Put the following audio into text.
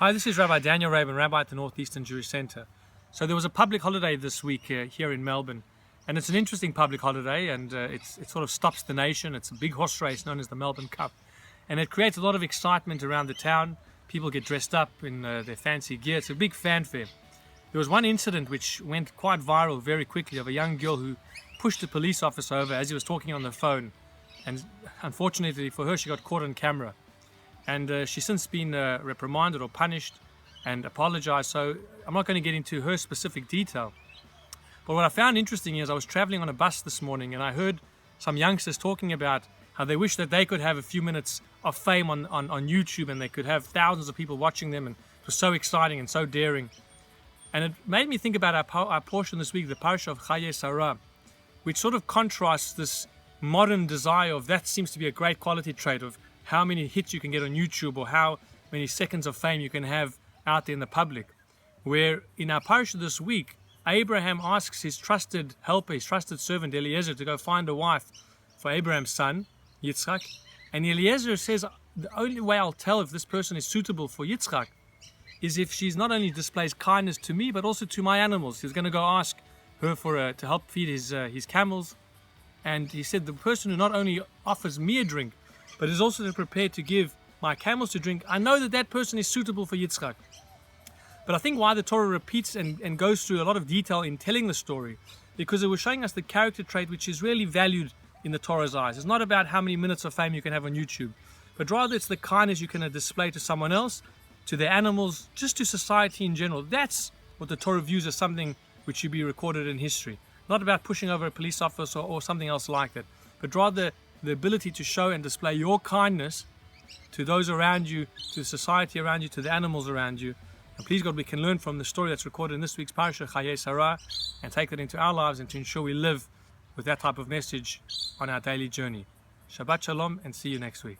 Hi, this is Rabbi Daniel Rabin, Rabbi at the Northeastern Jewish Center. So there was a public holiday this week here in Melbourne, and it's an interesting public holiday, and it sort of stops the nation. It's a big horse race known as the Melbourne Cup, and it creates a lot of excitement around the town. People get dressed up in their fancy gear. It's a big fanfare. There was one incident which went quite viral very quickly of a young girl who pushed a police officer over as he was talking on the phone, and unfortunately for her, she got caught on camera. And she's since been reprimanded or punished and apologized. So I'm not going to get into her specific detail. But what I found interesting is I was traveling on a bus this morning and I heard some youngsters talking about how they wish that they could have a few minutes of fame on YouTube and they could have thousands of people watching them, and it was so exciting and so daring. And it made me think about our portion this week, the parasha of Chayei, which sort of contrasts this modern desire of that seems to be a great quality trait of how many hits you can get on YouTube or how many seconds of fame you can have out there in the public. Where in our parasha this week, Abraham asks his trusted helper, his trusted servant Eliezer, to go find a wife for Abraham's son, Yitzchak. And Eliezer says, the only way I'll tell if this person is suitable for Yitzchak is if she's not only displays kindness to me, but also to my animals. He's going to go ask her to help feed his camels. And he said, the person who not only offers me a drink, but is also prepared to give my camels to drink, I know that that person is suitable for Yitzchak. But I think why the Torah repeats and goes through a lot of detail in telling the story, because it was showing us the character trait which is really valued in the Torah's eyes. It's not about how many minutes of fame you can have on YouTube, but rather it's the kindness you can display to someone else, to their animals, just to society in general. That's what the Torah views as something which should be recorded in history. Not about pushing over a police officer or something else like that, but rather the ability to show and display your kindness to those around you, to society around you, to the animals around you. And please God, we can learn from the story that's recorded in this week's parasha, Chayei, and take that into our lives and to ensure we live with that type of message on our daily journey. Shabbat Shalom, and see you next week.